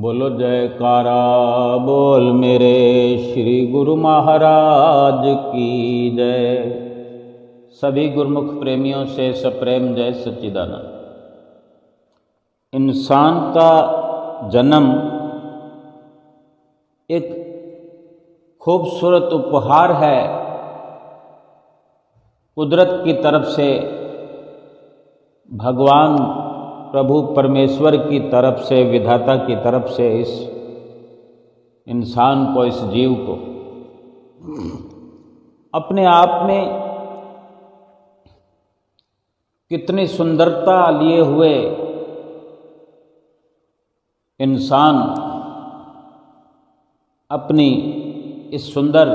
बोलो जयकारा बोल मेरे श्री गुरु महाराज की जय। सभी गुरुमुख प्रेमियों से सप्रेम जय सच्चिदानंद। इंसान का जन्म एक खूबसूरत उपहार है कुदरत की तरफ से, भगवान प्रभु परमेश्वर की तरफ से, विधाता की तरफ से इस इंसान को, इस जीव को अपने आप में कितनी सुंदरता लिए हुए इंसान अपनी इस सुंदर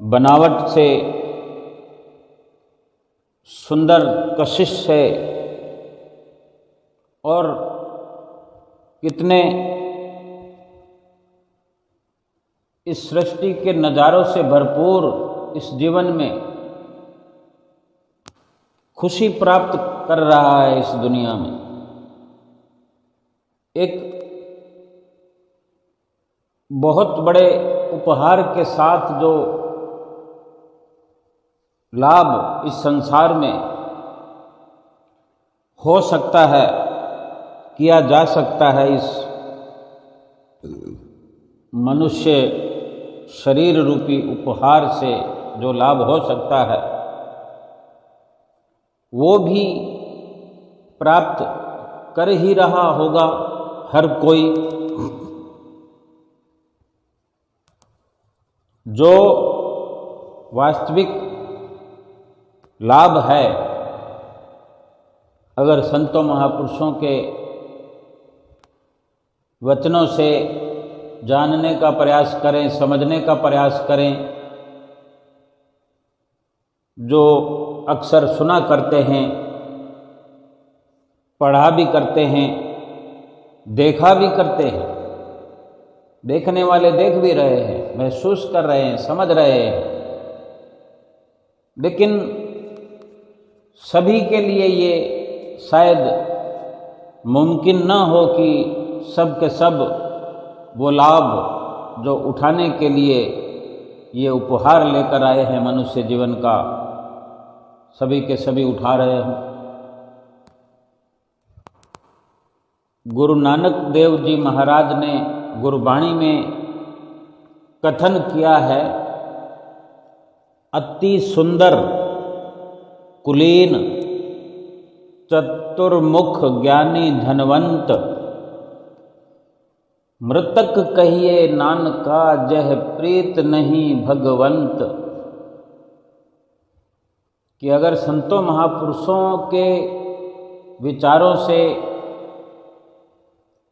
बनावट से, सुंदर कशिश से और कितने इस सृष्टि के नज़ारों से भरपूर इस जीवन में खुशी प्राप्त कर रहा है। इस दुनिया में एक बहुत बड़े उपहार के साथ जो लाभ इस संसार में हो सकता है, किया जा सकता है, इस मनुष्य शरीर रूपी उपहार से जो लाभ हो सकता है वो भी प्राप्त कर ही रहा होगा हर कोई। जो वास्तविक लाभ है, अगर संतों महापुरुषों के वचनों से जानने का प्रयास करें, समझने का प्रयास करें, जो अक्सर सुना करते हैं, पढ़ा भी करते हैं, देखा भी करते हैं, देखने वाले देख भी रहे हैं, महसूस कर रहे हैं, समझ रहे हैं, लेकिन सभी के लिए ये शायद मुमकिन न हो कि सब के सब वो लाभ जो उठाने के लिए ये उपहार लेकर आए हैं मनुष्य जीवन का, सभी के सभी उठा रहे हों। गुरु नानक देव जी महाराज ने गुरबाणी में कथन किया है, अति सुंदर कुलीन चतुर्मुख ज्ञानी धनवंत, मृतक कहिए नानका जह प्रीत नहीं भगवंत। कि अगर संतों महापुरुषों के विचारों से,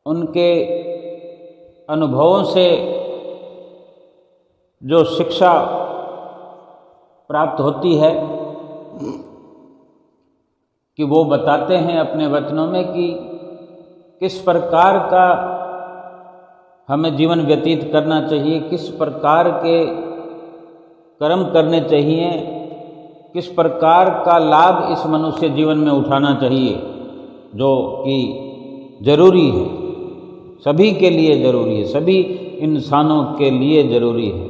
उनके अनुभवों से जो शिक्षा प्राप्त होती है, कि वो बताते हैं अपने वचनों में कि किस प्रकार का हमें जीवन व्यतीत करना चाहिए, किस प्रकार के कर्म करने चाहिए, किस प्रकार का लाभ इस मनुष्य जीवन में उठाना चाहिए, जो कि जरूरी है, सभी के लिए जरूरी है, सभी इंसानों के लिए जरूरी है।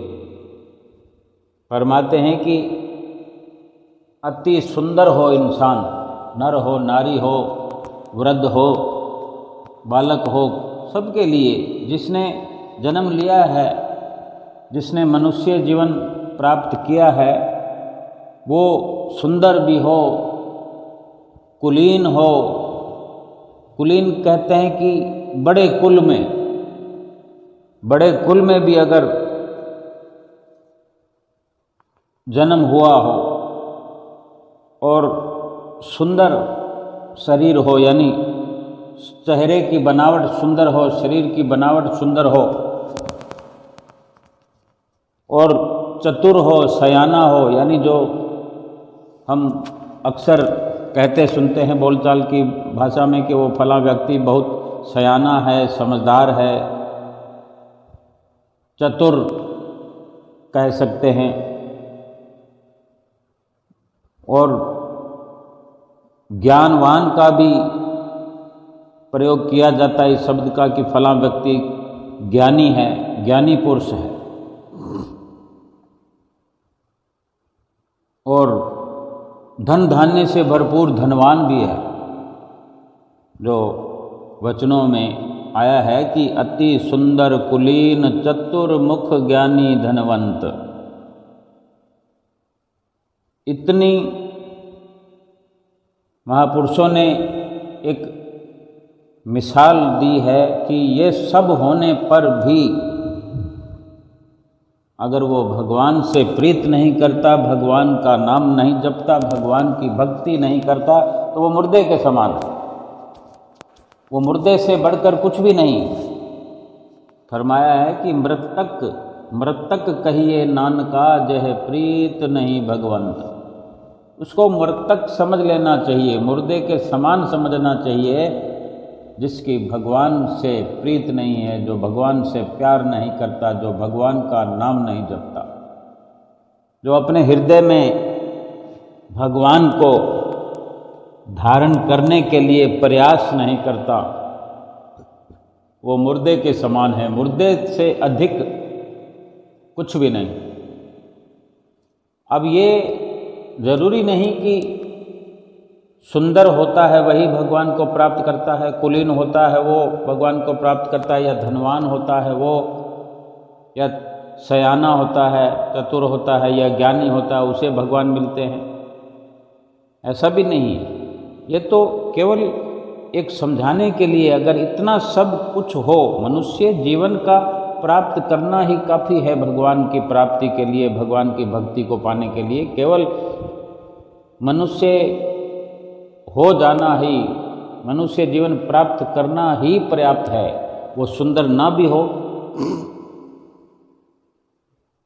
फरमाते हैं कि अति सुंदर हो इंसान, नर हो, नारी हो, वृद्ध हो, बालक हो, सबके लिए, जिसने जन्म लिया है, जिसने मनुष्य जीवन प्राप्त किया है, वो सुंदर भी हो, कुलीन हो। कुलीन कहते हैं कि बड़े कुल में भी अगर जन्म हुआ हो और सुंदर शरीर हो, यानी चेहरे की बनावट सुंदर हो, शरीर की बनावट सुंदर हो, और चतुर हो, सयाना हो, यानी जो हम अक्सर कहते सुनते हैं बोलचाल की भाषा में कि वो फला व्यक्ति बहुत सयाना है, समझदार है, चतुर कह सकते हैं, और ज्ञानवान का भी प्रयोग किया जाता है इस शब्द का कि फलां व्यक्ति ज्ञानी है, ज्ञानी पुरुष है, और धन धान्य से भरपूर धनवान भी है। जो वचनों में आया है कि अति सुंदर कुलीन चतुर्मुख ज्ञानी धनवंत, इतनी महापुरुषों ने एक मिसाल दी है कि ये सब होने पर भी अगर वो भगवान से प्रीत नहीं करता, भगवान का नाम नहीं जपता, भगवान की भक्ति नहीं करता, तो वो मुर्दे के समान है। वो मुर्दे से बढ़कर कुछ भी नहीं। फरमाया है कि मृतक कहिए नानका, जह प्रीत नहीं भगवंत। उसको मृतक समझ लेना चाहिए, मुर्दे के समान समझना चाहिए, जिसकी भगवान से प्रीत नहीं है, जो भगवान से प्यार नहीं करता, जो भगवान का नाम नहीं जपता, जो अपने हृदय में भगवान को धारण करने के लिए प्रयास नहीं करता, वो मुर्दे के समान है। मुर्दे से अधिक कुछ भी नहीं। अब ये जरूरी नहीं कि सुंदर होता है वही भगवान को प्राप्त करता है, कुलीन होता है वो भगवान को प्राप्त करता है, या धनवान होता है वो, या सयाना होता है, चतुर होता है, या ज्ञानी होता है, उसे भगवान मिलते हैं। ऐसा भी नहीं है। ये तो केवल एक समझाने के लिए, अगर इतना सब कुछ हो, मनुष्य जीवन का प्राप्त करना ही काफ़ी है भगवान की प्राप्ति के लिए, भगवान की भक्ति को पाने के लिए। केवल मनुष्य हो जाना ही, मनुष्य जीवन प्राप्त करना ही पर्याप्त है। वो सुंदर ना भी हो,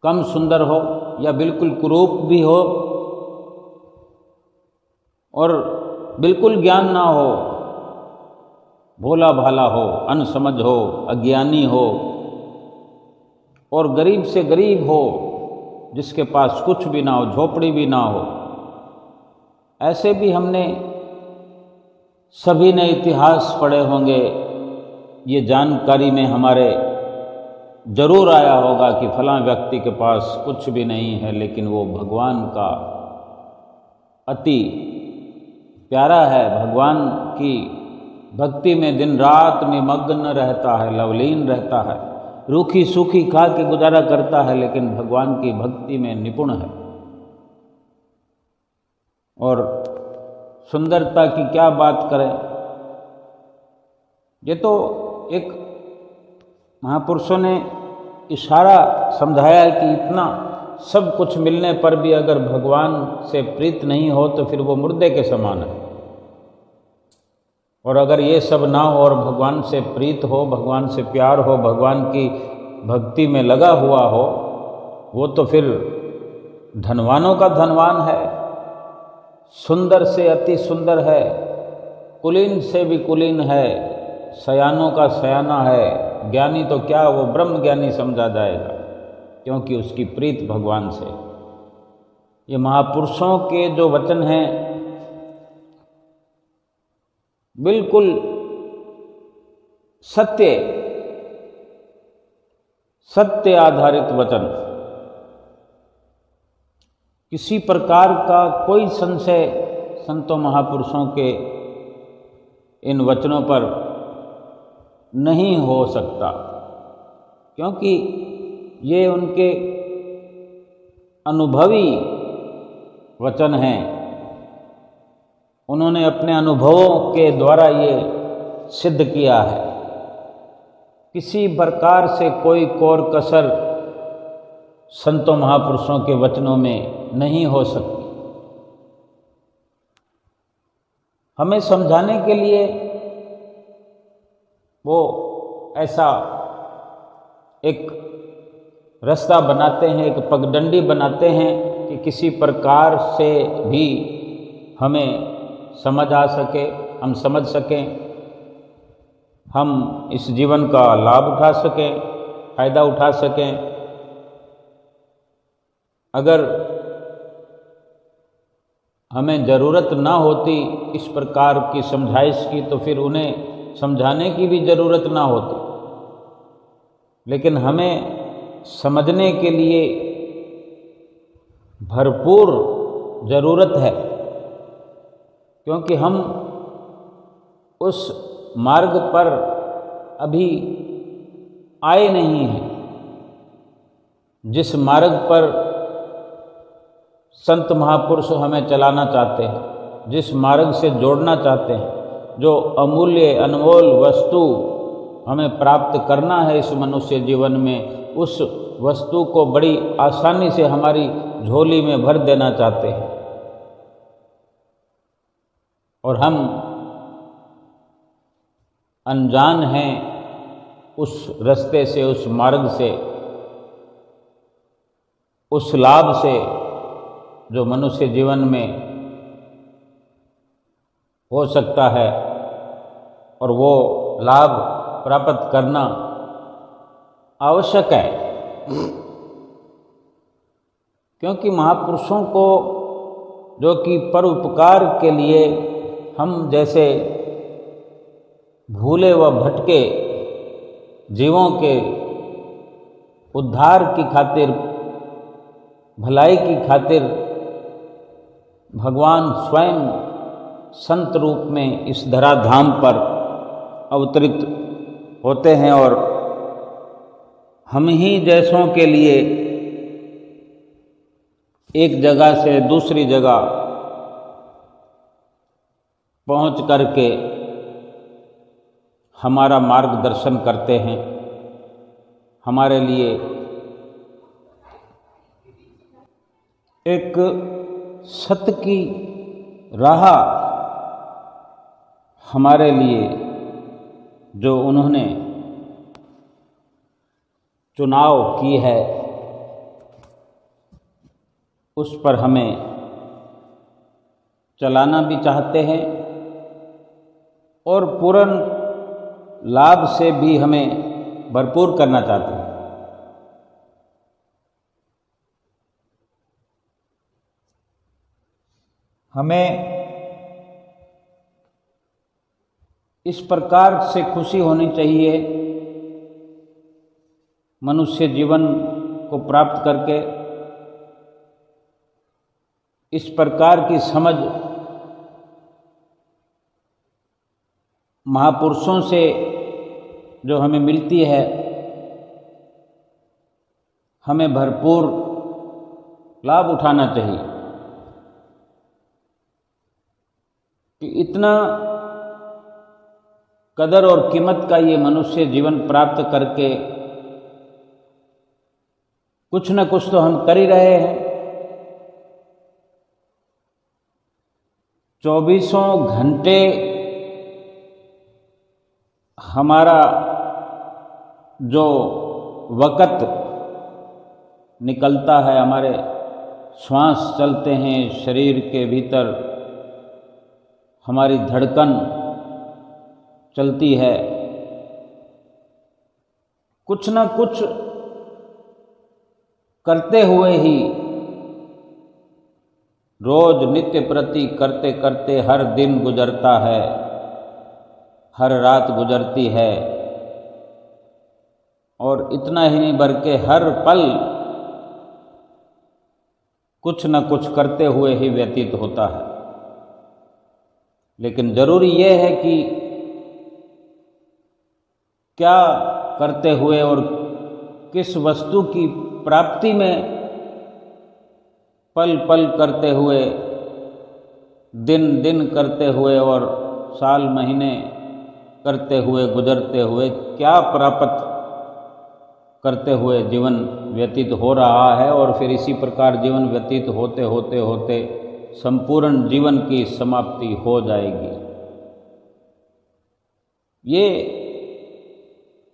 कम सुंदर हो, या बिल्कुल कुरूप भी हो, और बिल्कुल ज्ञान ना हो, भोला भाला हो, अनसमझ हो, अज्ञानी हो, और गरीब से गरीब हो, जिसके पास कुछ भी ना हो, झोपड़ी भी ना हो। ऐसे भी हमने सभी ने इतिहास पढ़े होंगे, ये जानकारी में हमारे जरूर आया होगा कि फलां व्यक्ति के पास कुछ भी नहीं है, लेकिन वो भगवान का अति प्यारा है, भगवान की भक्ति में दिन रात निमग्न रहता है, लवलीन रहता है, रूखी सूखी खा के गुजारा करता है, लेकिन भगवान की भक्ति में निपुण है। और सुंदरता की क्या बात करें, ये तो एक महापुरुषों ने इशारा समझाया है कि इतना सब कुछ मिलने पर भी अगर भगवान से प्रीत नहीं हो तो फिर वो मुर्दे के समान है। और अगर ये सब ना हो और भगवान से प्रीत हो, भगवान से प्यार हो, भगवान की भक्ति में लगा हुआ हो, वो तो फिर धनवानों का धनवान है, सुंदर से अति सुंदर है, कुलीन से भी कुलीन है, सयानों का सयाना है। ज्ञानी तो क्या, वो ब्रह्म ज्ञानी समझा जाएगा, क्योंकि उसकी प्रीत भगवान से। ये महापुरुषों के जो वचन हैं बिल्कुल सत्य आधारित वचन, किसी प्रकार का कोई संशय संतों महापुरुषों के इन वचनों पर नहीं हो सकता, क्योंकि ये उनके अनुभवी वचन हैं। उन्होंने अपने अनुभवों के द्वारा ये सिद्ध किया है। किसी प्रकार से कोई कोर कसर संतों महापुरुषों के वचनों में नहीं हो सकती। हमें समझाने के लिए वो ऐसा एक रास्ता बनाते हैं, एक पगडंडी बनाते हैं कि किसी प्रकार से भी हमें समझ आ सके, हम समझ सकें, हम इस जीवन का लाभ उठा सकें, फायदा उठा सकें। अगर हमें ज़रूरत ना होती इस प्रकार की समझाइश की, तो फिर उन्हें समझाने की भी ज़रूरत ना होती, लेकिन हमें समझने के लिए भरपूर ज़रूरत है, क्योंकि हम उस मार्ग पर अभी आए नहीं हैं, जिस मार्ग पर संत महापुरुष हमें चलाना चाहते हैं, जिस मार्ग से जोड़ना चाहते हैं, जो अमूल्य अनमोल वस्तु हमें प्राप्त करना है इस मनुष्य जीवन में, उस वस्तु को बड़ी आसानी से हमारी झोली में भर देना चाहते हैं। और हम अनजान हैं उस रास्ते से, उस मार्ग से, उस लाभ से जो मनुष्य जीवन में हो सकता है, और वो लाभ प्राप्त करना आवश्यक है। क्योंकि महापुरुषों को, जो कि परोपकार के लिए हम जैसे भूले व भटके जीवों के उद्धार की खातिर, भलाई की खातिर भगवान स्वयं संत रूप में इस धराधाम पर अवतरित होते हैं, और हम ही जैसों के लिए एक जगह से दूसरी जगह पहुंच करके हमारा मार्गदर्शन करते हैं, हमारे लिए एक सत्य की राह हमारे लिए जो उन्होंने चुनाव की है, उस पर हमें चलाना भी चाहते हैं, और पूर्ण लाभ से भी हमें भरपूर करना चाहते हैं। हमें इस प्रकार से खुशी होनी चाहिए मनुष्य जीवन को प्राप्त करके, इस प्रकार की समझ महापुरुषों से जो हमें मिलती है, हमें भरपूर लाभ उठाना चाहिए। कि इतना कदर और कीमत का ये मनुष्य जीवन प्राप्त करके कुछ न कुछ तो हम कर ही रहे हैं। 24 घंटे हमारा जो वक़्त निकलता है, हमारे श्वास चलते हैं शरीर के भीतर, हमारी धड़कन चलती है, कुछ न कुछ करते हुए ही रोज नित्य प्रति करते करते हर दिन गुजरता है, हर रात गुजरती है, और इतना ही नहीं बल्कि हर पल कुछ न कुछ करते हुए ही व्यतीत होता है। लेकिन जरूरी यह है कि क्या करते हुए और किस वस्तु की प्राप्ति में पल पल करते हुए, दिन दिन करते हुए और साल महीने करते हुए, गुजरते हुए क्या प्राप्त करते हुए जीवन व्यतीत हो रहा है, और फिर इसी प्रकार जीवन व्यतीत होते होते होते संपूर्ण जीवन की समाप्ति हो जाएगी। ये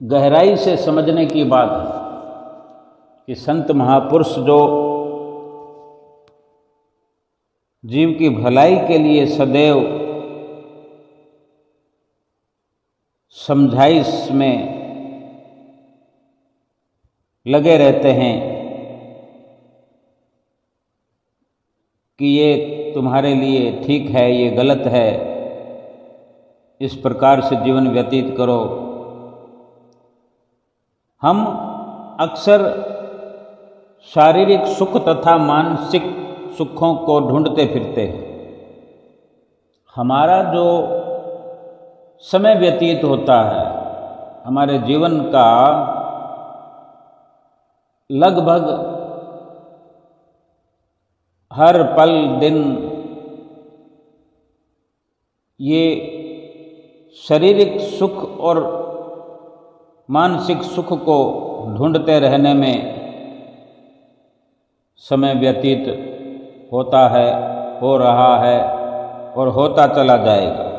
गहराई से समझने की बात है कि संत महापुरुष जो जीव की भलाई के लिए सदैव समझाइश में लगे रहते हैं कि ये तुम्हारे लिए ठीक है, ये गलत है, इस प्रकार से जीवन व्यतीत करो। हम अक्सर शारीरिक सुख तथा मानसिक सुखों को ढूंढते फिरते हैं। हमारा जो समय व्यतीत होता है, हमारे जीवन का लगभग हर पल दिन ये शारीरिक सुख और मानसिक सुख को ढूंढते रहने में समय व्यतीत होता है, हो रहा है और होता चला जाएगा।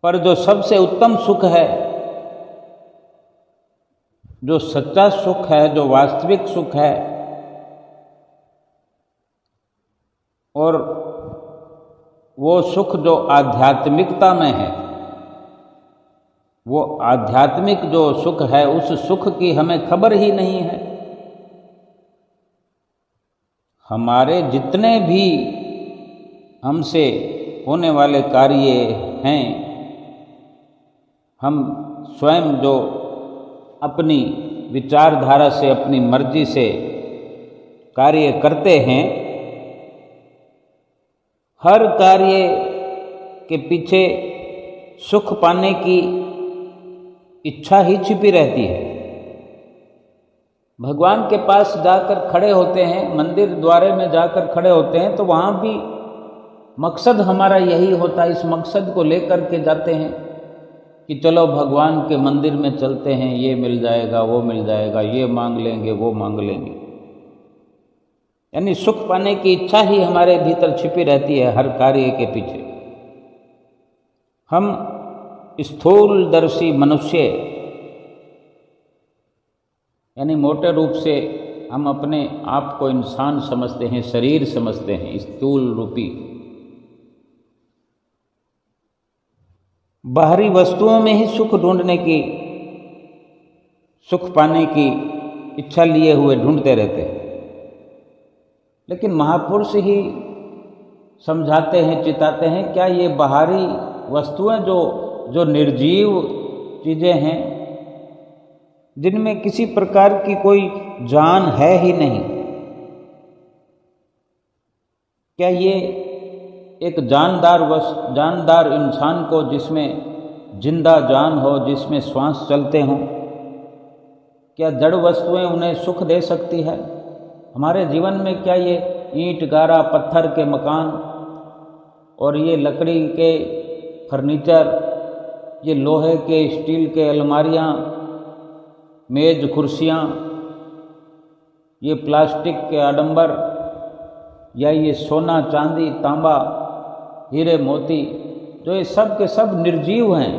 पर जो सबसे उत्तम सुख है, जो सच्चा सुख है, जो वास्तविक सुख है, और वो सुख जो आध्यात्मिकता में है, वो आध्यात्मिक जो सुख है, उस सुख की हमें खबर ही नहीं है। हमारे जितने भी हमसे होने वाले कार्य हैं, हम स्वयं जो अपनी विचारधारा से, अपनी मर्जी से कार्य करते हैं, हर कार्य के पीछे सुख पाने की इच्छा ही छिपी रहती है। भगवान के पास जाकर खड़े होते हैं, मंदिर द्वारे में जाकर खड़े होते हैं, तो वहाँ भी मकसद हमारा यही होता है। इस मकसद को लेकर के जाते हैं कि चलो भगवान के मंदिर में चलते हैं, ये मिल जाएगा, वो मिल जाएगा, ये मांग लेंगे, वो मांग लेंगे। यानी सुख पाने की इच्छा ही हमारे भीतर छिपी रहती है हर कार्य के पीछे। हम स्थूलदर्शी मनुष्य, यानी मोटे रूप से हम अपने आप को इंसान समझते हैं, शरीर समझते हैं, स्थूल रूपी बाहरी वस्तुओं में ही सुख ढूंढने की, सुख पाने की इच्छा लिए हुए ढूंढते रहते हैं। लेकिन महापुरुष ही समझाते हैं, चिताते हैं, क्या ये बाहरी वस्तुएं जो निर्जीव चीज़ें हैं, जिनमें किसी प्रकार की कोई जान है ही नहीं, क्या ये एक जानदार इंसान को, जिसमें जिंदा जान हो, जिसमें श्वास चलते हों, क्या जड़ वस्तुएं उन्हें सुख दे सकती है? हमारे जीवन में क्या ये ईंट गारा पत्थर के मकान और ये लकड़ी के फर्नीचर, ये लोहे के स्टील के अलमारियाँ, मेज कुर्सियाँ, ये प्लास्टिक के आडंबर, या ये सोना चांदी तांबा हीरे मोती, जो ये सब के सब निर्जीव हैं,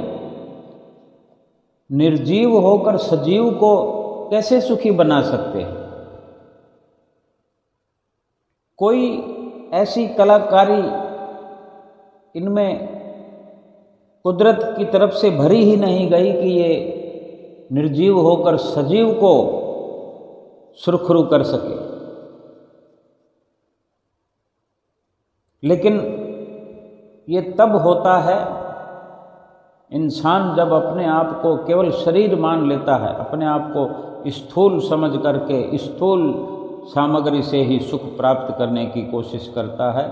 निर्जीव होकर सजीव को कैसे सुखी बना सकते हैं? कोई ऐसी कलाकारी इनमें कुदरत की तरफ से भरी ही नहीं गई कि ये निर्जीव होकर सजीव को सुरखरू कर सके। लेकिन ये तब होता है इंसान जब अपने आप को केवल शरीर मान लेता है, अपने आप को स्थूल समझ करके स्थूल सामग्री से ही सुख प्राप्त करने की कोशिश करता है।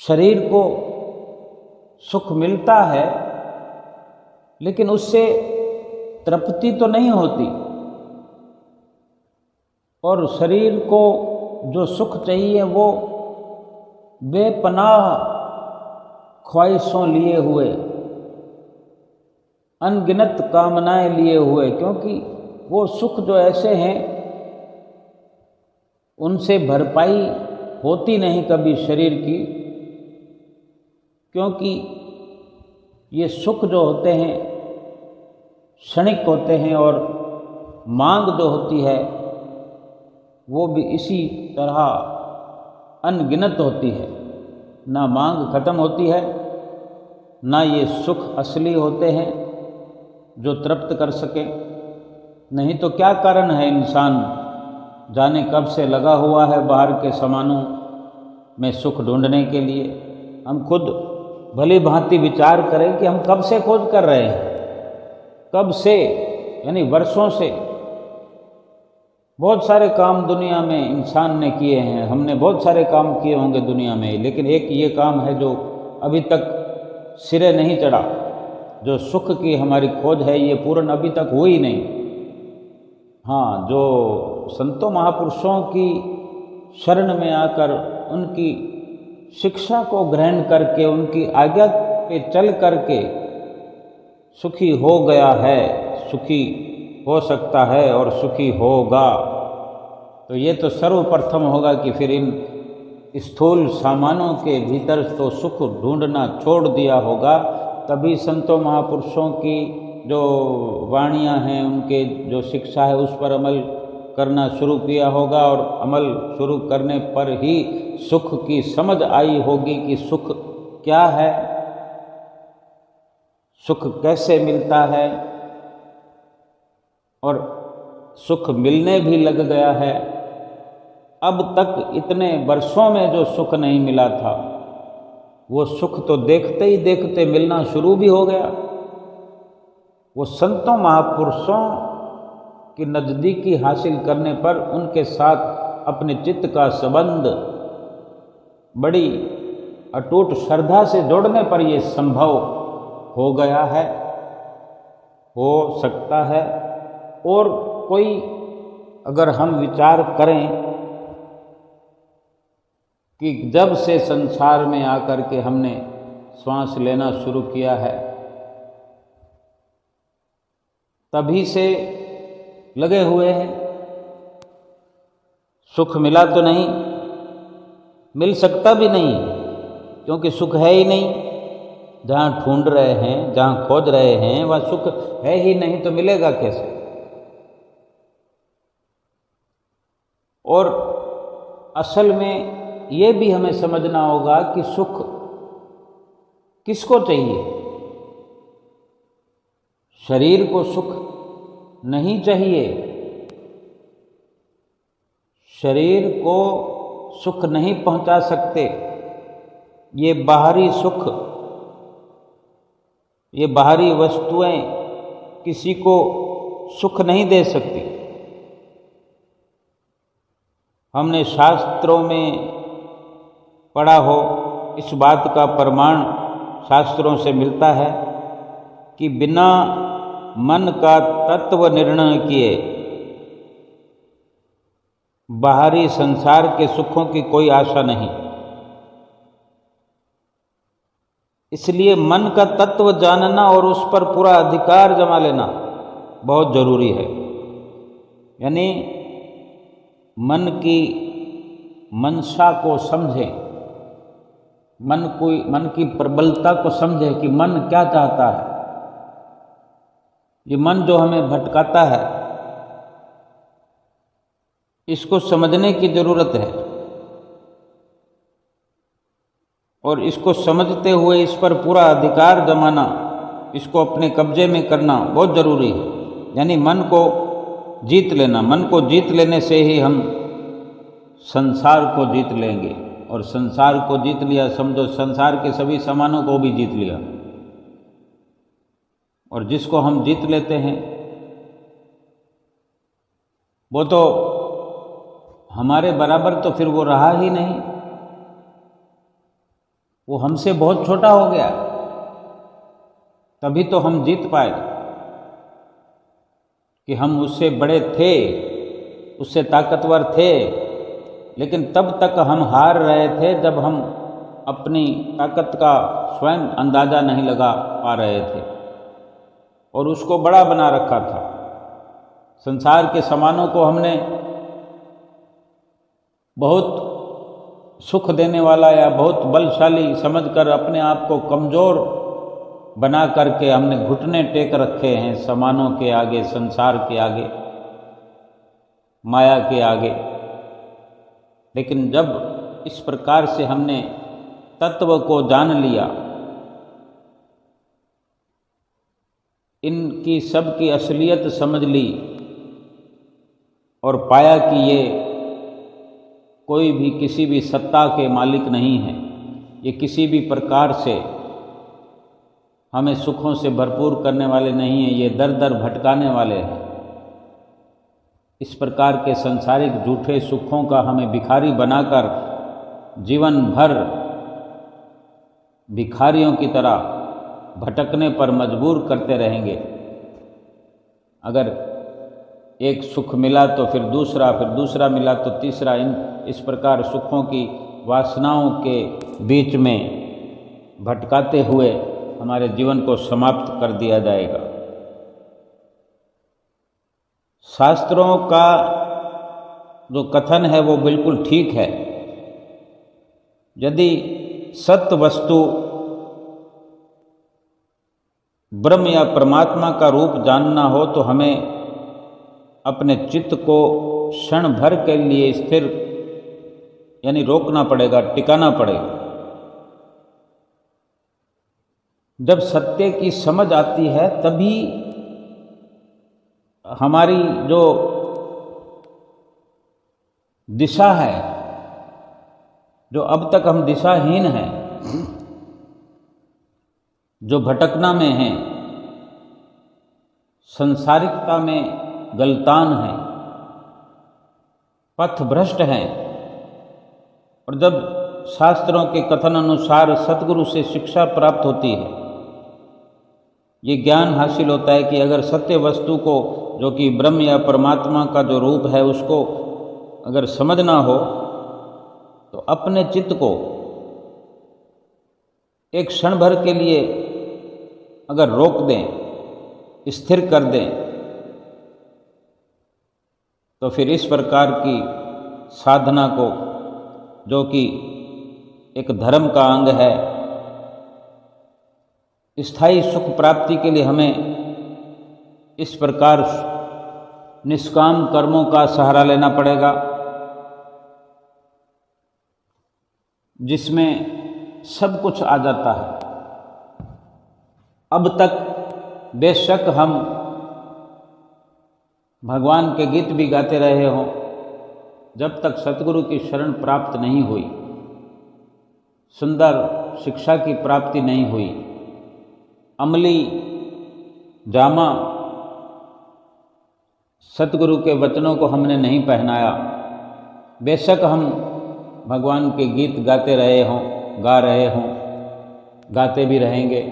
शरीर को सुख मिलता है, लेकिन उससे तृप्ति तो नहीं होती, और शरीर को जो सुख चाहिए वो बेपनाह ख्वाहिशों लिए हुए, अनगिनत कामनाएं लिए हुए, क्योंकि वो सुख जो ऐसे हैं उनसे भरपाई होती नहीं कभी शरीर की, क्योंकि ये सुख जो होते हैं क्षणिक होते हैं, और मांग जो होती है वो भी इसी तरह अनगिनत होती है। ना मांग खत्म होती है, ना ये सुख असली होते हैं जो तृप्त कर सके। नहीं तो क्या कारण है इंसान जाने कब से लगा हुआ है बाहर के सामानों में सुख ढूंढने के लिए, हम खुद भली भांति विचार करें कि हम कब से खोज कर रहे हैं, कब से, यानी वर्षों से। बहुत सारे काम दुनिया में इंसान ने किए हैं, हमने बहुत सारे काम किए होंगे दुनिया में, लेकिन एक ये काम है जो अभी तक सिरे नहीं चढ़ा। जो सुख की हमारी खोज है ये पूर्ण अभी तक हुई नहीं। हाँ, जो संतों महापुरुषों की शरण में आकर उनकी शिक्षा को ग्रहण करके उनकी आज्ञा पे चल करके सुखी हो गया है, सुखी हो सकता है और सुखी होगा, तो ये तो सर्वप्रथम होगा कि फिर इन स्थूल सामानों के भीतर तो सुख ढूंढना छोड़ दिया होगा। तभी संतों महापुरुषों की जो वाणियाँ हैं, उनके जो शिक्षा है उस पर अमल करना शुरू किया होगा, और अमल शुरू करने पर ही सुख की समझ आई होगी कि सुख क्या है, सुख कैसे मिलता है, और सुख मिलने भी लग गया है। अब तक इतने वर्षों में जो सुख नहीं मिला था, वो सुख तो देखते ही देखते मिलना शुरू भी हो गया। वो संतों महापुरुषों की नज़दीकी हासिल करने पर उनके साथ अपने चित्त का संबंध बड़ी अटूट श्रद्धा से जोड़ने पर ये संभव हो गया है, हो सकता है। और कोई अगर हम विचार करें कि जब से संसार में आकर के हमने श्वास लेना शुरू किया है, तभी से लगे हुए हैं। सुख मिला तो नहीं, मिल सकता भी नहीं, क्योंकि सुख है ही नहीं। जहाँ ढूंढ रहे हैं, जहाँ खोज रहे हैं, वह सुख है ही नहीं, तो मिलेगा कैसे। और असल में ये भी हमें समझना होगा कि सुख किसको चाहिए। शरीर को सुख नहीं चाहिए, शरीर को सुख नहीं पहुंचा सकते। ये बाहरी सुख, ये बाहरी वस्तुएं किसी को सुख नहीं दे सकती। हमने शास्त्रों में पढ़ा हो, इस बात का प्रमाण शास्त्रों से मिलता है कि बिना मन का तत्व निर्णय किए बाहरी संसार के सुखों की कोई आशा नहीं। इसलिए मन का तत्व जानना और उस पर पूरा अधिकार जमा लेना बहुत जरूरी है। यानी मन की मंशा को समझें, मन की प्रबलता को समझें कि मन क्या चाहता है। ये मन जो हमें भटकाता है, इसको समझने की जरूरत है, और इसको समझते हुए इस पर पूरा अधिकार जमाना, इसको अपने कब्जे में करना बहुत जरूरी है। यानी मन को जीत लेना। मन को जीत लेने से ही हम संसार को जीत लेंगे, और संसार को जीत लिया समझो संसार के सभी सामानों को भी जीत लिया। और जिसको हम जीत लेते हैं वो तो हमारे बराबर तो फिर वो रहा ही नहीं, वो हमसे बहुत छोटा हो गया। तभी तो हम जीत पाए कि हम उससे बड़े थे, उससे ताकतवर थे, लेकिन तब तक हम हार रहे थे जब हम अपनी ताकत का स्वयं अंदाज़ा नहीं लगा पा रहे थे और उसको बड़ा बना रखा था। संसार के सामानों को हमने बहुत सुख देने वाला या बहुत बलशाली समझकर अपने आप को कमज़ोर बना करके हमने घुटने टेक रखे हैं सामानों के आगे, संसार के आगे, माया के आगे। लेकिन जब इस प्रकार से हमने तत्व को जान लिया, इनकी सब की असलियत समझ ली और पाया कि ये कोई भी किसी भी सत्ता के मालिक नहीं है, ये किसी भी प्रकार से हमें सुखों से भरपूर करने वाले नहीं हैं, ये दर दर भटकाने वाले हैं। इस प्रकार के संसारिक झूठे सुखों का हमें भिखारी बनाकर जीवन भर भिखारियों की तरह भटकने पर मजबूर करते रहेंगे। अगर एक सुख मिला तो फिर दूसरा मिला तो तीसरा, इस प्रकार सुखों की वासनाओं के बीच में भटकाते हुए हमारे जीवन को समाप्त कर दिया जाएगा। शास्त्रों का जो कथन है वो बिल्कुल ठीक है। यदि सत्य वस्तु ब्रह्म या परमात्मा का रूप जानना हो तो हमें अपने चित्त को क्षण भर के लिए स्थिर यानी रोकना पड़ेगा, टिकाना पड़ेगा। जब सत्य की समझ आती है तभी हमारी जो दिशा है, जो अब तक हम दिशाहीन हैं, जो भटकना में हैं, संसारिकता में गलतान हैं, पथ भ्रष्ट हैं, और जब शास्त्रों के कथन अनुसार सतगुरु से शिक्षा प्राप्त होती है, ये ज्ञान हासिल होता है कि अगर सत्य वस्तु को, जो कि ब्रह्म या परमात्मा का जो रूप है, उसको अगर समझना हो तो अपने चित्त को एक क्षण भर के लिए अगर रोक दें, स्थिर कर दें, तो फिर इस प्रकार की साधना को, जो कि एक धर्म का अंग है, स्थायी सुख प्राप्ति के लिए हमें इस प्रकार निष्काम कर्मों का सहारा लेना पड़ेगा, जिसमें सब कुछ आ जाता है। अब तक बेशक हम भगवान के गीत भी गाते रहे हों, जब तक सतगुरु की शरण प्राप्त नहीं हुई, सुंदर शिक्षा की प्राप्ति नहीं हुई, अमली जामा सतगुरु के वचनों को हमने नहीं पहनाया, बेशक हम भगवान के गीत गाते रहे हों, गा रहे हों, गाते भी रहेंगे,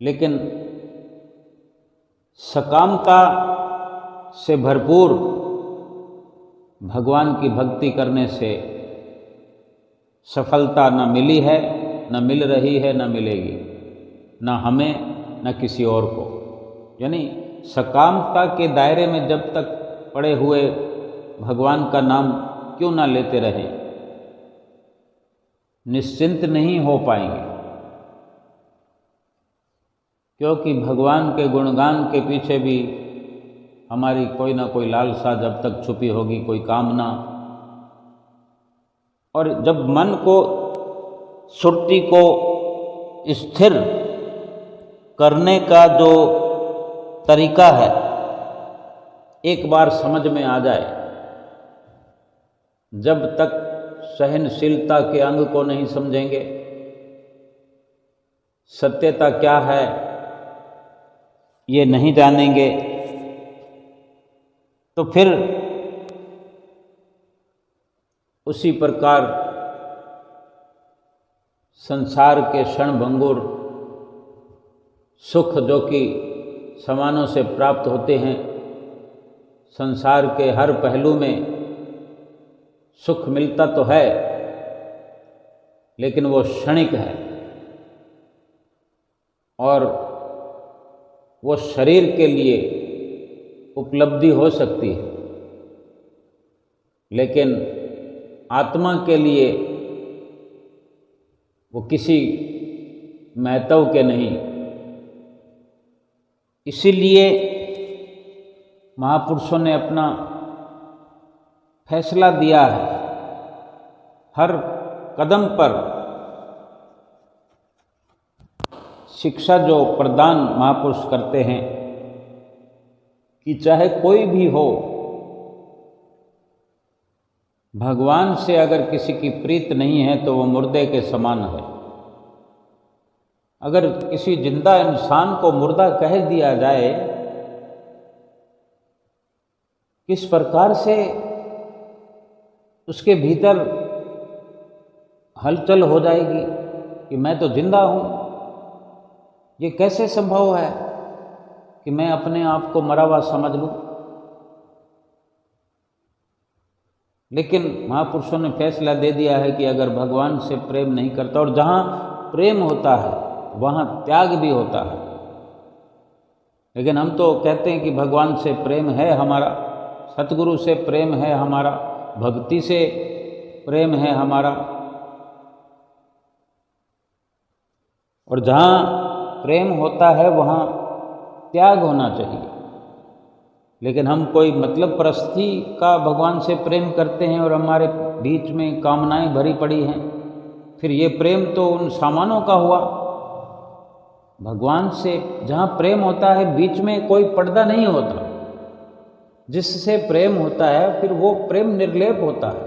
लेकिन सकामता से भरपूर भगवान की भक्ति करने से सफलता न मिली है, न मिल रही है, न मिलेगी, न हमें न किसी और को। यानी सकामता के दायरे में जब तक पड़े हुए भगवान का नाम क्यों ना लेते रहें, निश्चिंत नहीं हो पाएंगे, क्योंकि भगवान के गुणगान के पीछे भी हमारी कोई ना कोई लालसा जब तक छुपी होगी, कोई कामना। और जब मन को, सुरती को स्थिर करने का जो तरीका है एक बार समझ में आ जाए, जब तक सहनशीलता के अंग को नहीं समझेंगे, सत्यता क्या है ये नहीं जानेंगे, तो फिर उसी प्रकार संसार के क्षणभंगुर सुख, जो कि समानों से प्राप्त होते हैं, संसार के हर पहलू में सुख मिलता तो है, लेकिन वो क्षणिक है, और वो शरीर के लिए उपलब्धि हो सकती है, लेकिन आत्मा के लिए वो किसी महत्व के नहीं। इसीलिए महापुरुषों ने अपना फैसला दिया है, हर कदम पर शिक्षा जो प्रदान महापुरुष करते हैं कि चाहे कोई भी हो, भगवान से अगर किसी की प्रीत नहीं है तो वो मुर्दे के समान है। अगर किसी जिंदा इंसान को मुर्दा कह दिया जाए, किस प्रकार से उसके भीतर हलचल हो जाएगी कि मैं तो जिंदा हूं। ये कैसे संभव है कि मैं अपने आप को मरा हुआ समझ लूं। लेकिन महापुरुषों ने फैसला दे दिया है कि अगर भगवान से प्रेम नहीं करता, और जहाँ प्रेम होता है वहाँ त्याग भी होता है। लेकिन हम तो कहते हैं कि भगवान से प्रेम है हमारा, सतगुरु से प्रेम है हमारा, भक्ति से प्रेम है हमारा, और जहाँ प्रेम होता है वहाँ त्याग होना चाहिए। लेकिन हम कोई मतलब परस्ती का भगवान से प्रेम करते हैं और हमारे बीच में कामनाएं भरी पड़ी हैं, फिर ये प्रेम तो उन सामानों का हुआ। भगवान से जहाँ प्रेम होता है बीच में कोई पर्दा नहीं होता। जिससे प्रेम होता है फिर वो प्रेम निर्लेप होता है,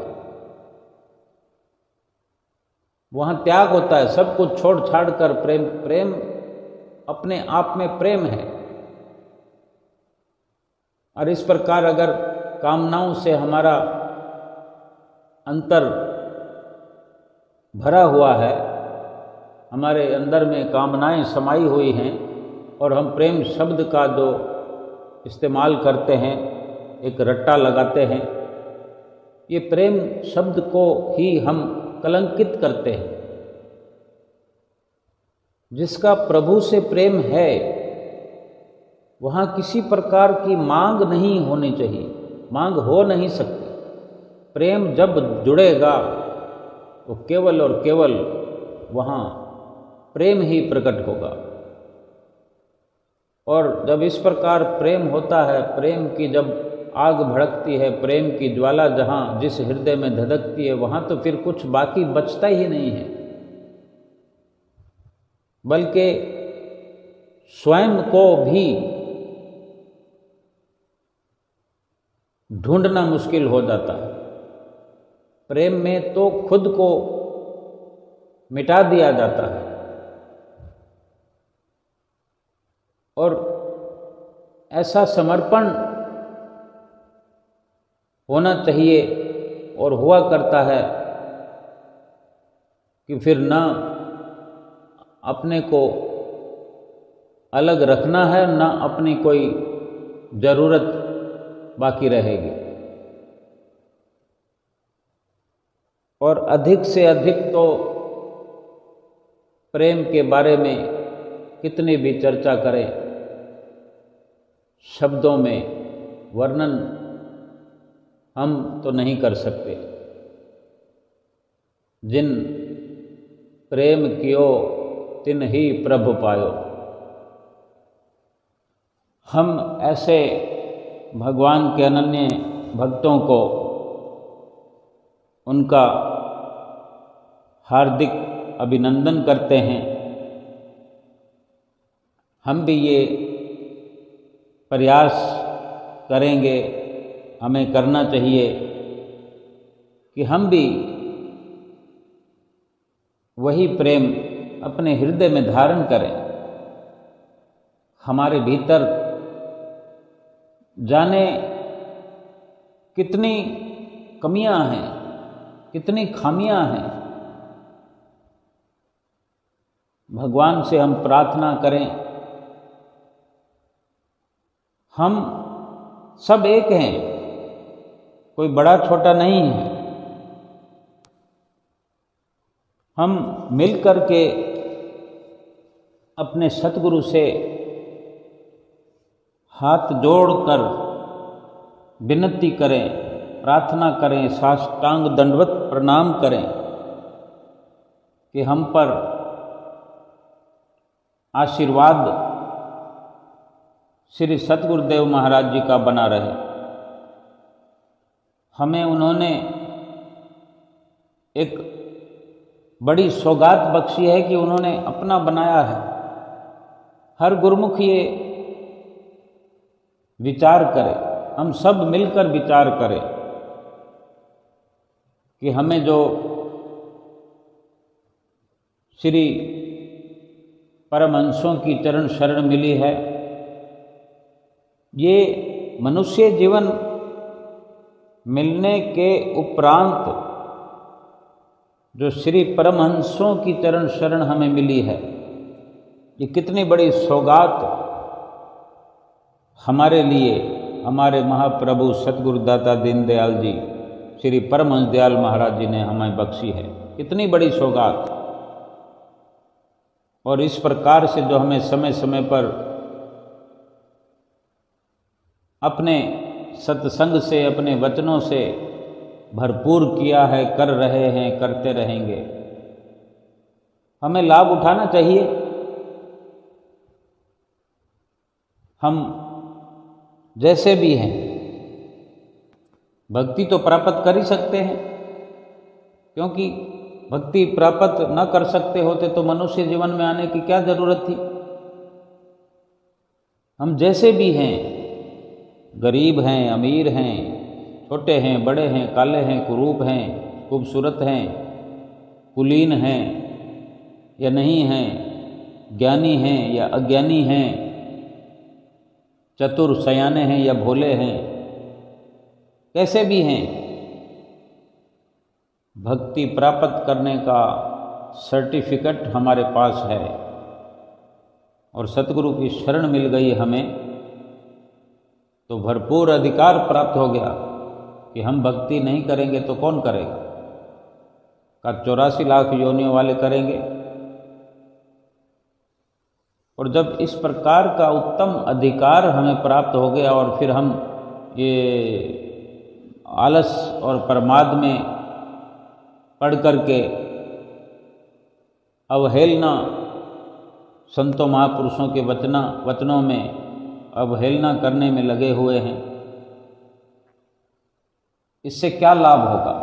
वहाँ त्याग होता है। सब कुछ छोड़ छाड़ कर प्रेम अपने आप में प्रेम है। और इस प्रकार अगर कामनाओं से हमारा अंतर भरा हुआ है, हमारे अंदर में कामनाएं समाई हुई हैं, और हम प्रेम शब्द का जो इस्तेमाल करते हैं, एक रट्टा लगाते हैं, ये प्रेम शब्द को ही हम कलंकित करते हैं। जिसका प्रभु से प्रेम है वहाँ किसी प्रकार की मांग नहीं होनी चाहिए, मांग हो नहीं सकती। प्रेम जब जुड़ेगा तो केवल और केवल वहाँ प्रेम ही प्रकट होगा। और जब इस प्रकार प्रेम होता है, प्रेम की जब आग भड़कती है, प्रेम की ज्वाला जहाँ जिस हृदय में धधकती है, वहाँ तो फिर कुछ बाकी बचता ही नहीं है, बल्कि स्वयं को भी ढूंढना मुश्किल हो जाता है। प्रेम में तो खुद को मिटा दिया जाता है, और ऐसा समर्पण होना चाहिए और हुआ करता है कि फिर न अपने को अलग रखना है, न अपनी कोई ज़रूरत बाकी रहेगी। और अधिक से अधिक तो प्रेम के बारे में कितनी भी चर्चा करें, शब्दों में वर्णन हम तो नहीं कर सकते। जिन प्रेम कियो तिन ही प्रभु पायो। हम ऐसे भगवान के अनन्य भक्तों को उनका हार्दिक अभिनंदन करते हैं। हम भी ये प्रयास करेंगे, हमें करना चाहिए कि हम भी वही प्रेम अपने हृदय में धारण करें। हमारे भीतर जाने कितनी कमियां हैं, कितनी खामियां हैं। भगवान से हम प्रार्थना करें, हम सब एक हैं, कोई बड़ा छोटा नहीं है। हम मिल कर के अपने सतगुरु से हाथ जोड़कर विनती करें, प्रार्थना करें, साष्टांग दंडवत प्रणाम करें कि हम पर आशीर्वाद श्री सतगुरुदेव महाराज जी का बना रहे। हमें उन्होंने एक बड़ी सौगात बख्शी है कि उन्होंने अपना बनाया है। हर गुरुमुख ये विचार करे, हम सब मिलकर विचार करें कि हमें जो श्री परमहंसों की चरण शरण मिली है, ये मनुष्य जीवन मिलने के उपरांत जो श्री परमहंसों की चरण शरण हमें मिली है, ये कितनी बड़ी सौगात हमारे लिए हमारे महाप्रभु सतगुरु दाता दीनदयाल जी श्री परमहंस दयाल महाराज जी ने हमें बख्शी है। कितनी बड़ी सौगात। और इस प्रकार से जो हमें समय समय पर अपने सत्संग से, अपने वचनों से भरपूर किया है, कर रहे हैं, करते रहेंगे, हमें लाभ उठाना चाहिए। हम जैसे भी हैं भक्ति तो प्राप्त कर ही सकते हैं, क्योंकि भक्ति प्राप्त न कर सकते होते तो मनुष्य जीवन में आने की क्या जरूरत थी। हम जैसे भी हैं, गरीब हैं, अमीर हैं, छोटे हैं, बड़े हैं, काले हैं, कुरूप हैं, खूबसूरत हैं, कुलीन हैं या नहीं हैं, ज्ञानी हैं या अज्ञानी हैं, चतुर सयाने हैं या भोले हैं, कैसे भी हैं, भक्ति प्राप्त करने का सर्टिफिकेट हमारे पास है और सतगुरु की शरण मिल गई हमें, तो भरपूर अधिकार प्राप्त हो गया कि हम भक्ति नहीं करेंगे तो कौन करेगा। का 84 लाख योनियों वाले करेंगे। और जब इस प्रकार का उत्तम अधिकार हमें प्राप्त हो गया और फिर हम ये आलस और प्रमाद में पढ़ करके अवहेलना, संतों महापुरुषों के वचनों में अवहेलना करने में लगे हुए हैं, इससे क्या लाभ होगा,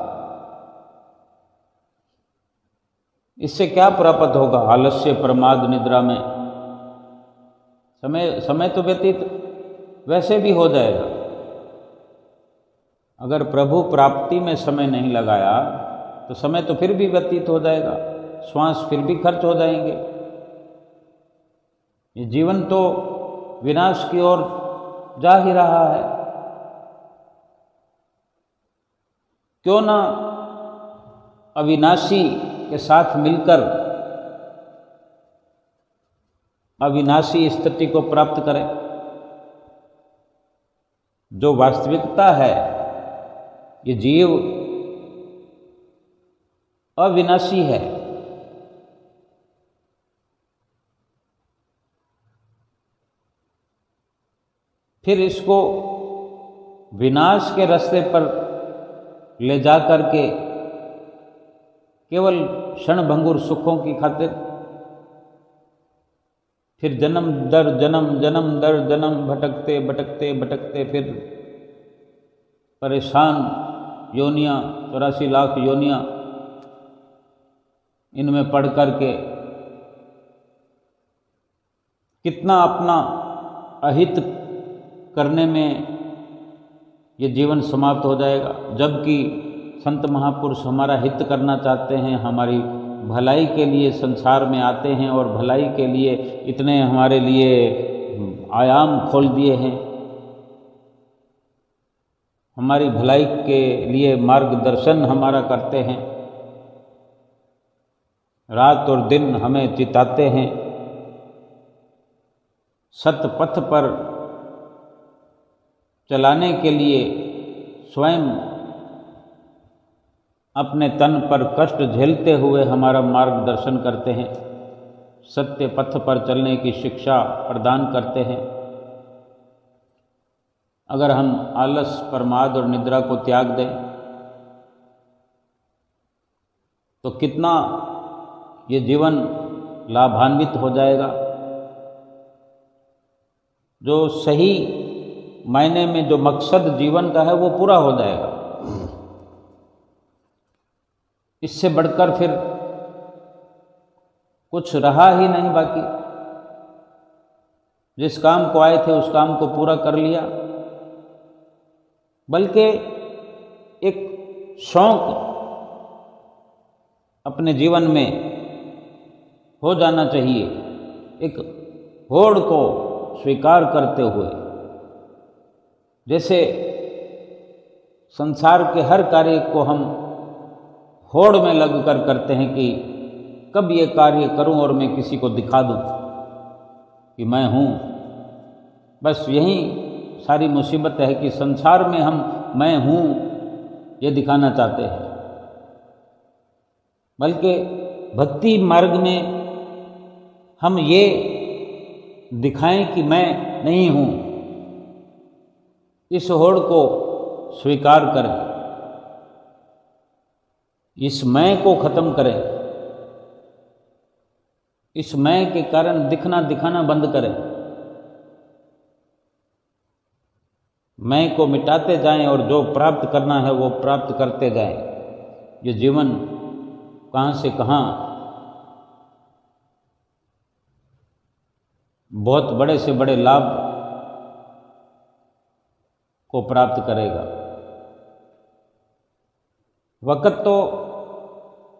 इससे क्या प्राप्त होगा। आलस्य, प्रमाद, निद्रा में समय तो व्यतीत वैसे भी हो जाएगा। अगर प्रभु प्राप्ति में समय नहीं लगाया तो समय तो फिर भी व्यतीत हो जाएगा, श्वास फिर भी खर्च हो जाएंगे। ये जीवन तो विनाश की ओर जा ही रहा है। क्यों ना अविनाशी के साथ मिलकर अविनाशी स्थिति को प्राप्त करें। जो वास्तविकता है, ये जीव अविनाशी है। फिर इसको विनाश के रास्ते पर ले जा करके केवल क्षणभंगुर सुखों की खातिर फिर जन्म दर जन्म, जन्म दर जन्म भटकते भटकते भटकते फिर परेशान योनियाँ, 84 लाख योनियाँ, इनमें पढ़ करके कितना अपना अहित करने में ये जीवन समाप्त हो जाएगा। जबकि संत महापुरुष हमारा हित करना चाहते हैं, हमारी भलाई के लिए संसार में आते हैं और भलाई के लिए इतने हमारे लिए आयाम खोल दिए हैं, हमारी भलाई के लिए मार्गदर्शन हमारा करते हैं, रात और दिन हमें चिताते हैं, सतपथ पर चलाने के लिए स्वयं अपने तन पर कष्ट झेलते हुए हमारा मार्गदर्शन करते हैं, सत्य पथ पर चलने की शिक्षा प्रदान करते हैं। अगर हम आलस, प्रमाद और निद्रा को त्याग दें तो कितना ये जीवन लाभान्वित हो जाएगा। जो सही मायने में जो मकसद जीवन का है वो पूरा हो जाएगा। इससे बढ़कर फिर कुछ रहा ही नहीं बाकी। जिस काम को आए थे उस काम को पूरा कर लिया, बल्कि एक शौक अपने जीवन में हो जाना चाहिए, एक होड़ को स्वीकार करते हुए। जैसे संसार के हर कार्य को हम होड़ में लगकर करते हैं कि कब ये कार्य करूं और मैं किसी को दिखा दूं कि मैं हूं। बस यही सारी मुसीबत है कि संसार में हम मैं हूं ये दिखाना चाहते हैं, बल्कि भक्ति मार्ग में हम ये दिखाएं कि मैं नहीं हूं। इस होड़ को स्वीकार करें, इस मैं को खत्म करें, इस मैं के कारण दिखाना बंद करें। मैं को मिटाते जाएं और जो प्राप्त करना है वो प्राप्त करते जाएं। ये जीवन कहाँ से कहाँ बहुत बड़े से बड़े लाभ को प्राप्त करेगा। वक्त तो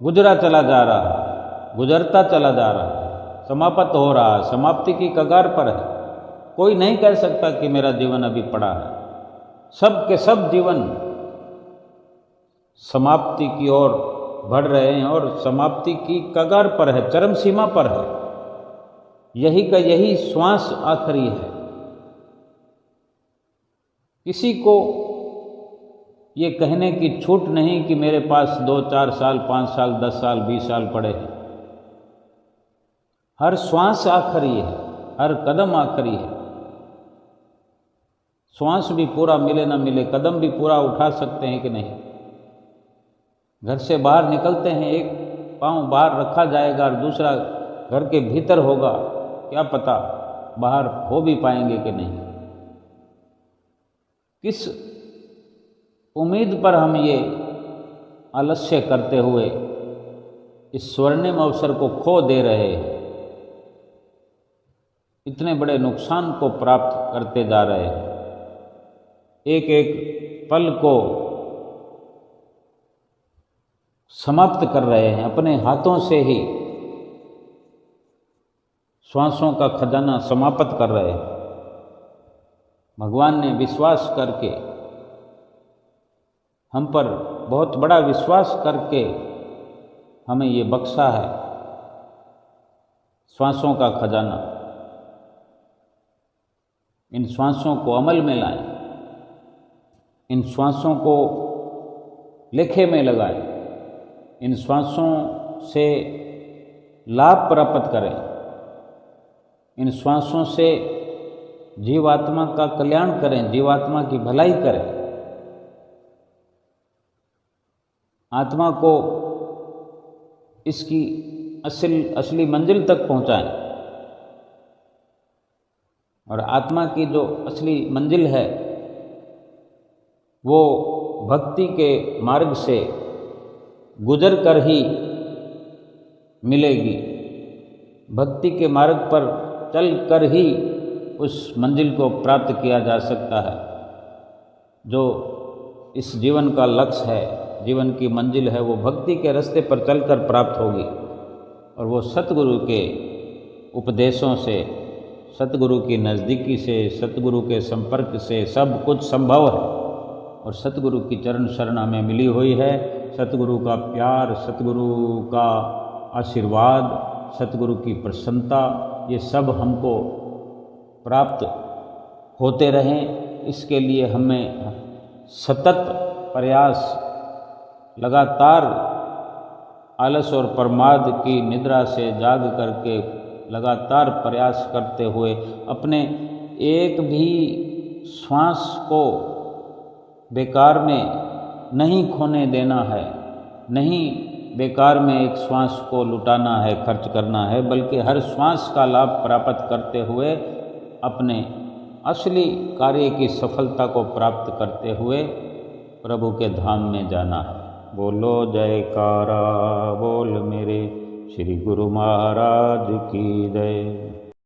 गुजरा चला जा रहा है, गुजरता चला जा रहा है, समाप्त हो रहा है, समाप्ति की कगार पर है। कोई नहीं कह सकता कि मेरा जीवन अभी पड़ा है। सब के सब जीवन समाप्ति की ओर बढ़ रहे हैं और समाप्ति की कगार पर है, चरम सीमा पर है। यही का यही श्वास आखिरी है। किसी को ये कहने की छूट नहीं कि मेरे पास 2, 4 साल, 5 साल, 10 साल, 20 साल पड़े हैं। हर श्वास आखिरी है, हर कदम आखिरी है। श्वास भी पूरा मिले ना मिले, कदम भी पूरा उठा सकते हैं कि नहीं। घर से बाहर निकलते हैं, एक पांव बाहर रखा जाएगा और दूसरा घर के भीतर होगा, क्या पता बाहर हो भी पाएंगे कि नहीं। किस उम्मीद पर हम ये आलस्य करते हुए इस स्वर्णिम अवसर को खो दे रहे हैं, इतने बड़े नुकसान को प्राप्त करते जा रहे हैं। एक एक पल को समाप्त कर रहे हैं, अपने हाथों से ही श्वासों का खजाना समाप्त कर रहे हैं। भगवान ने विश्वास करके, हम पर बहुत बड़ा विश्वास करके हमें ये बख्शा है श्वासों का खजाना। इन श्वासों को अमल में लाएं, इन श्वासों को लेखे में लगाएं, इन श्वासों से लाभ प्राप्त करें, इन श्वासों से जीवात्मा का कल्याण करें, जीवात्मा की भलाई करें, आत्मा को इसकी असली मंजिल तक पहुंचाएं। और आत्मा की जो असली मंजिल है वो भक्ति के मार्ग से गुजर कर ही मिलेगी। भक्ति के मार्ग पर चल कर ही उस मंजिल को प्राप्त किया जा सकता है। जो इस जीवन का लक्ष्य है, जीवन की मंजिल है, वो भक्ति के रास्ते पर चलकर प्राप्त होगी। और वो सतगुरु के उपदेशों से, सतगुरु की नज़दीकी से, सतगुरु के संपर्क से सब कुछ संभव है। और सतगुरु की चरण शरण हमें मिली हुई है। सतगुरु का प्यार, सतगुरु का आशीर्वाद, सतगुरु की प्रसन्नता, ये सब हमको प्राप्त होते रहें, इसके लिए हमें सतत प्रयास, लगातार आलस और प्रमाद की निद्रा से जाग करके लगातार प्रयास करते हुए अपने एक भी श्वास को बेकार में नहीं खोने देना है, नहीं बेकार में एक श्वास को लुटाना है, खर्च करना है, बल्कि हर श्वास का लाभ प्राप्त करते हुए अपने असली कार्य की सफलता को प्राप्त करते हुए प्रभु के धाम में जाना है। बोलो जयकारा बोल मेरे श्री गुरु महाराज की जय।